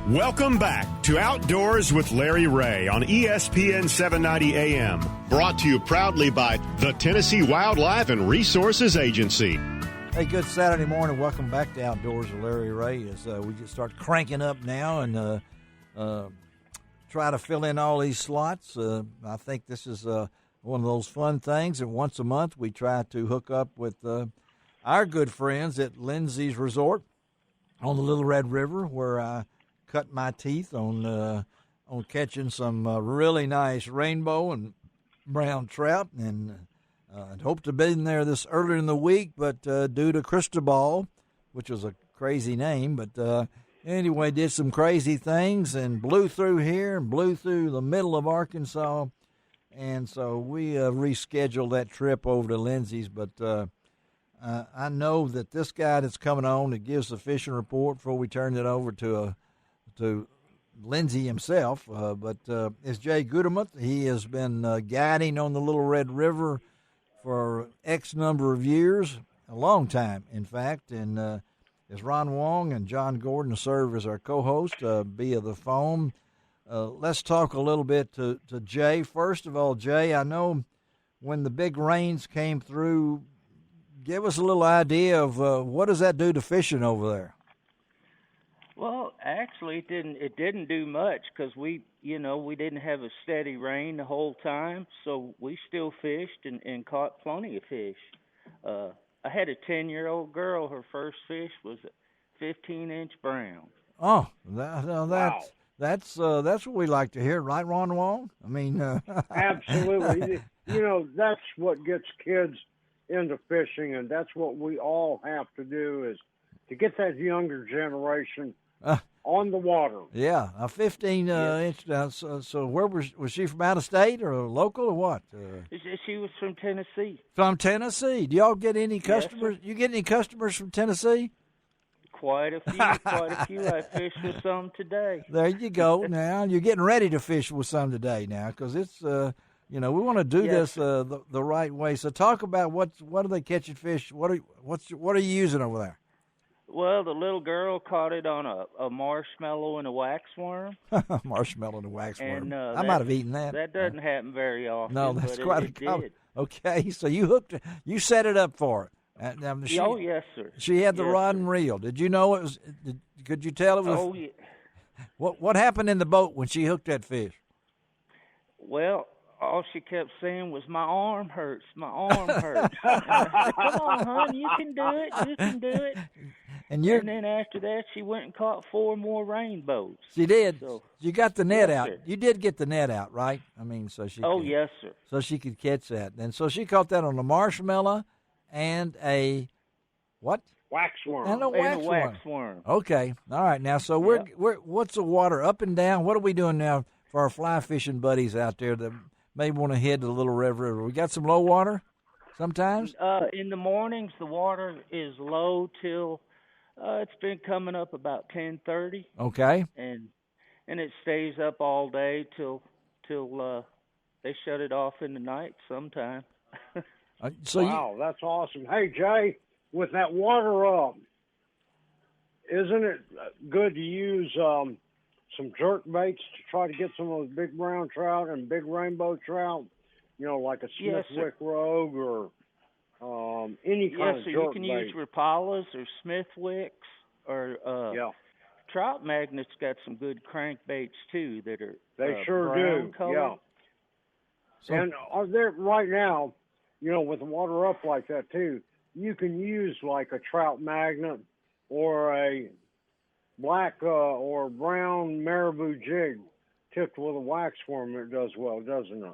Welcome back to Outdoors with Larry Ray on ESPN 790 AM. Brought to you proudly by the Tennessee Wildlife and Resources Agency. Hey, good Saturday morning. Welcome back to Outdoors with Larry Ray as we just start cranking up now and try to fill in all these slots. I think this is one of those fun things that once a month we try to hook up with our good friends at Lindsay's Resort on the Little Red River, where I cut my teeth on catching some really nice rainbow and brown trout, and I'd hoped to be in there this earlier in the week, but due to Cristobal, which was a crazy name, but anyway, did some crazy things and blew through here and blew through the middle of Arkansas, and so we rescheduled that trip over to Lindsay's, but I know that this guy that's coming on that gives the fishing report before we turn it over to Lindsay himself, but it's Jay Gudermuth. He has been guiding on the Little Red River for X number of years, a long time, in fact, and as Ron Wong and John Gordon serve as our co-host via the phone. Let's talk a little bit to Jay. First of all, Jay, I know when the big rains came through, give us a little idea of what does that do to fishing over there? Well, actually, it didn't do much because we didn't have a steady rain the whole time, so we still fished and caught plenty of fish. I had a 10-year-old girl. Her first fish was a 15-inch brown. Oh, that's what we like to hear, right, Ron Wong? I mean, absolutely. That's what gets kids into fishing, and that's what we all have to do is to get that younger generation on the water. Yeah, a 15-inch. So where was she from, out of state or local or what? She was from Tennessee. From Tennessee. Do y'all get any customers? Yes, you get any customers from Tennessee? Quite a few. I fished with some today. There you go. Now you're getting ready to fish with some today now because it's we want to do this the right way. So talk about what are they catching fish? What are you using over there? Well, the little girl caught it on a marshmallow and a waxworm. Marshmallow and a waxworm. And, I might have eaten that. That doesn't happen very often. No, that's but quite it a did. Okay, so you set it up for her. Oh, yes, sir. She had the yes, rod sir. and reel. Did you know it was? Could you tell it was? Oh, yeah. What happened in the boat when she hooked that fish? Well, all she kept saying was, "My arm hurts. My arm hurts." I said, "Come on, hon, you can do it. You can do it." And then after that, she went and caught 4 more rainbows. She did. So, you got the net yes, out. Sir. You did get the net out, right? I mean, so she. Oh, yes, sir. So she could catch that, and so she caught that on a marshmallow and a what? Waxworm. And a waxworm. Okay. All right. Now, so we're what's the water up and down? What are we doing now for our fly fishing buddies out there that may want to head to the Little Red River? We got some low water sometimes? In the mornings, the water is low till it's been coming up about 10:30. Okay. And it stays up all day till they shut it off in the night sometime. Wow, that's awesome. Hey, Jay, with that water isn't it good to use some jerk baits to try to get some of those big brown trout and big rainbow trout, like a Smithwick Rogue or any kind of jerk bait? Yes, you can use Rapalas or Smithwicks or Trout Magnet's got some good crankbaits too that are sure brown do. colored. Yeah. So, and are there right now, with the water up like that too, you can use like a Trout Magnet or a black or brown marabou jig tipped with a waxworm. It does well, doesn't it?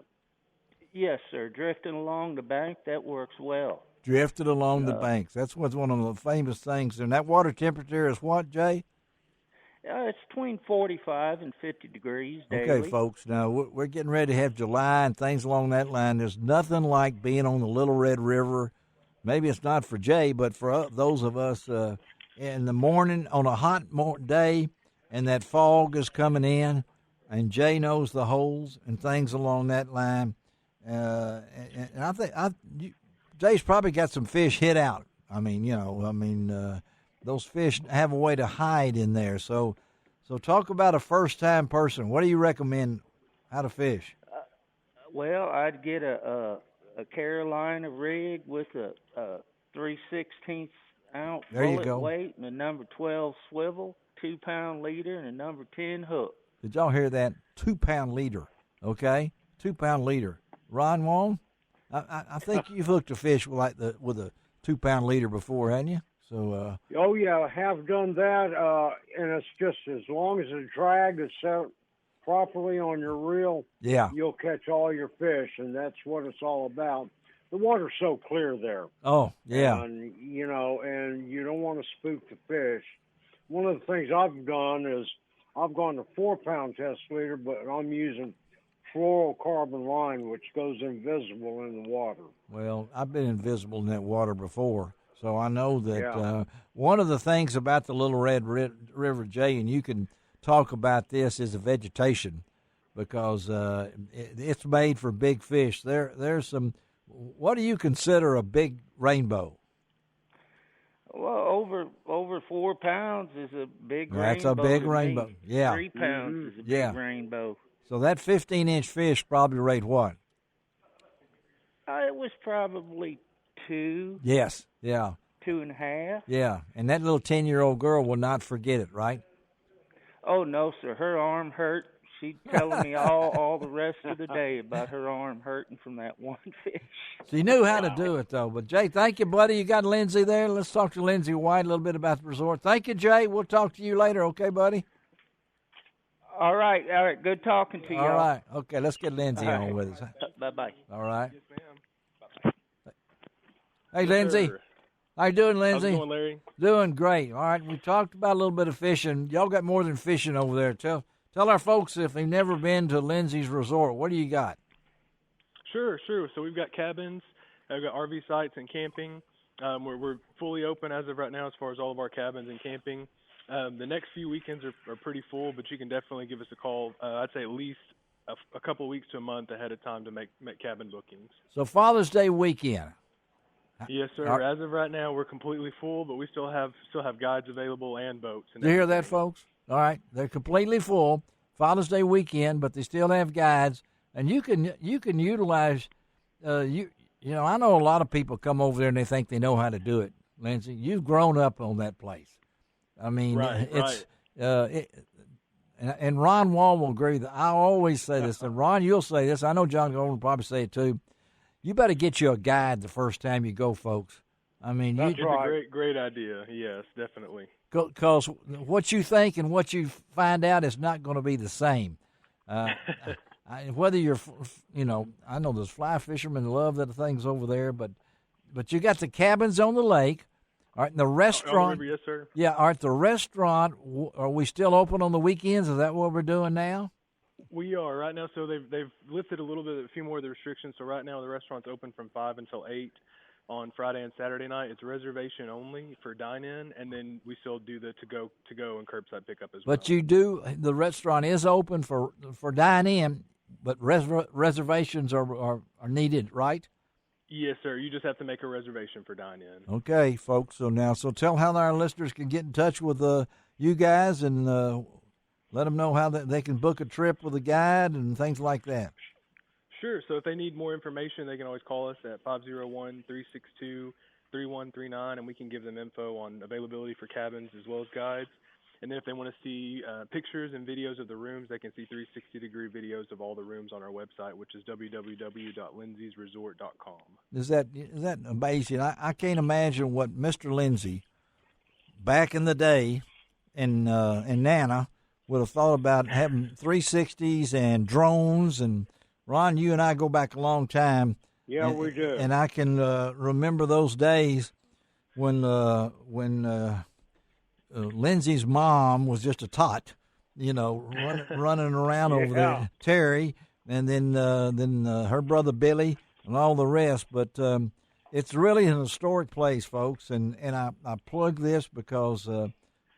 Yes, sir. Drifting along the bank, that works well. Drifted along the banks. That's what's one of the famous things. And that water temperature is what, Jay? It's between 45 and 50 degrees daily. Okay, folks. Now, we're getting ready to have July and things along that line. There's nothing like being on the Little Red River. Maybe it's not for Jay, but for those of us in the morning on a hot day and that fog is coming in, and Jay knows the holes and things along that line. And I think Jay's probably got some fish hit out. Those fish have a way to hide in there. So So talk about a first-time person. What do you recommend how to fish? Well, I'd get a Carolina rig with a 3/16 ounce There you bullet go. weight and a number 12 swivel, 2-pound leader, and a number 10 hook. Did y'all hear that? 2-pound leader, okay? 2-pound leader. Ron Wong, I think you've hooked a fish with a 2-pound leader before, hadn't you? So. Oh yeah, I have done that, and it's just as long as the drag is set properly on your reel, Yeah. you'll catch all your fish, and that's what it's all about. The water's so clear there. Oh, yeah. And, and you don't want to spook the fish. One of the things I've done is I've gone to 4-pound test leader, but I'm using fluorocarbon line, which goes invisible in the water. Well, I've been invisible in that water before, so I know that Yeah. one of the things about the Little Red River, Jay, and you can talk about this, is the vegetation, because it's made for big fish. There's some. What do you consider a big rainbow? Well, over 4 pounds is a big rainbow. That's a big to rainbow. me. Yeah. 3 pounds is a big rainbow. So that 15-inch fish probably rate what? It was probably 2. Yes. Yeah. 2.5. Yeah. And that little 10-year-old girl will not forget it, right? Oh no, sir. Her arm hurt. She's telling me all the rest of the day about her arm hurting from that one fish. She knew how to do it, though. But, Jay, thank you, buddy. You got Lindsay there. Let's talk to Lindsay White a little bit about the resort. Thank you, Jay. We'll talk to you later, okay, buddy? All right. Good talking to you. All right. Okay, let's get Lindsay All on right. with us. Bye-bye. All right. Yes, ma'am. Hey, Lindsay. Sir. How you doing, Lindsay? How's it going, Larry? Doing great. All right, we talked about a little bit of fishing. Y'all got more than fishing over there. Tell our folks if they've never been to Lindsay's Resort, what do you got? Sure. So we've got cabins, we've got RV sites and camping. We're fully open as of right now as far as all of our cabins and camping. The next few weekends are pretty full, but you can definitely give us a call. I'd say at least a couple of weeks to a month ahead of time to make cabin bookings. So Father's Day weekend. Yes, sir. All right. As of right now, we're completely full, but we still have guides available and boats. And Do you hear that, everything. folks? All right, they're completely full. Father's Day weekend, but they still have guides, and you can utilize. I know a lot of people come over there and they think they know how to do it. Lindsay, you've grown up on that place. I mean, Right. And Ron Wall will agree that I always say this, and Ron, you'll say this. I know John Golden will probably say it too. You better get you a guide the first time you go, folks. I mean, That's a great idea. Yes, definitely. Because what you think and what you find out is not going to be the same. Whether you're, I know there's fly fishermen love that things over there, but you got the cabins on the lake. All right, and the restaurant. Yes, sir. Yeah, all right, the restaurant, are we still open on the weekends? Is that what we're doing now? We are right now. So they've lifted a few more of the restrictions. So right now the restaurant's open from 5 until 8 on Friday and Saturday night. It's reservation only for dine-in, and then we still do the to-go and curbside pickup as well. But the restaurant is open for dine-in, but reservations are needed, right? Yes, sir. You just have to make a reservation for dine-in. Okay, folks. So tell how our listeners can get in touch with you guys and let them know how they can book a trip with a guide and things like that. Sure. So if they need more information, they can always call us at 501-362-3139, and we can give them info on availability for cabins as well as guides. And then if they want to see pictures and videos of the rooms, they can see 360-degree videos of all the rooms on our website, which is www.lindsaysresort.com. Is that amazing? I can't imagine what Mr. Lindsay back in the day in Nana would have thought about having 360s and drones. And Ron, you and I go back a long time. Yeah, we do. And I can remember those days when Lindsay's mom was just a tot, running around over there, Terry, and then her brother Billy and all the rest. But it's really an historic place, folks, and I plug this because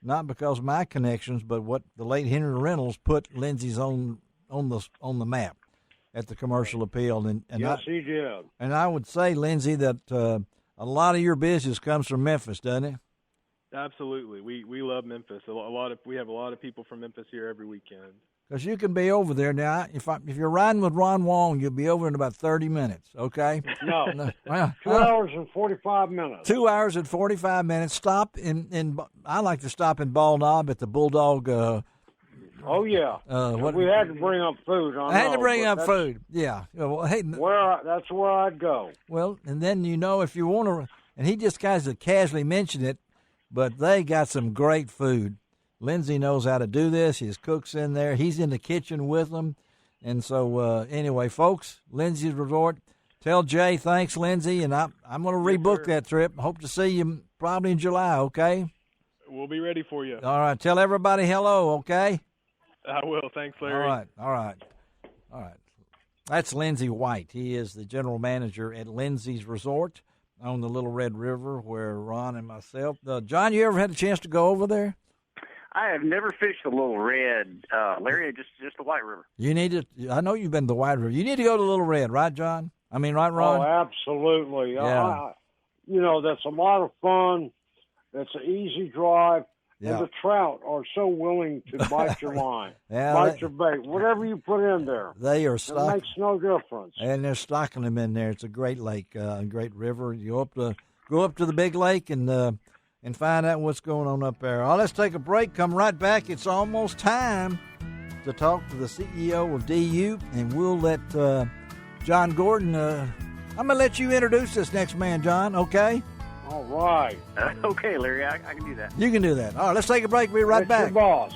not because of my connections, but what the late Henry Reynolds put Lindsay's on the map at the Commercial Appeal. And yes, he did. And I would say, Lindsay, that a lot of your business comes from Memphis, doesn't it? Absolutely. We love Memphis. We have a lot of people from Memphis here every weekend. Because you can be over there now. If you're riding with Ron Wong, you'll be over in about 30 minutes. Okay. No. 2 hours and 45 minutes. 2 hours and 45 minutes. Stop in. I like to stop in Ball Knob at the Bulldog. Oh yeah. We had to bring up food. I had to bring up food. Yeah. Well, hey, that's where I'd go. Well, and then if you want to, and he just kind of casually mentioned it, but they got some great food. Lindsay knows how to do this. His cook's in there. He's in the kitchen with them. And so, anyway, folks, Lindsay's Resort. Tell Jay thanks, Lindsay, and I'm going to rebook that trip. Hope to see you probably in July, okay? We'll be ready for you. All right. Tell everybody hello, okay? I will. Thanks, Larry. All right. That's Lindsay White. He is the general manager at Lindsay's Resort on the Little Red River where Ron and myself. John, you ever had a chance to go over there? I have never fished the Little Red, Larry, just the White River. You need to. I know you've been to the White River. You need to go to Little Red, right, John? I mean, right, Ron? Oh, absolutely. Yeah. That's a lot of fun. It's an easy drive. Yeah. And the trout are so willing to bite your line, your bait, whatever you put in there. They are It makes no difference. And they're stocking them in there. It's a great lake, a great river. You go up to the big lake and find out what's going on up there. Let's take a break. Come right back. It's almost time to talk to the CEO of DU, and we'll let John Gordon. I'm going to let you introduce this next man, John, okay? All right. Okay, Larry, I can do that. You can do that. All right, let's take a break. We'll be right back. Your boss.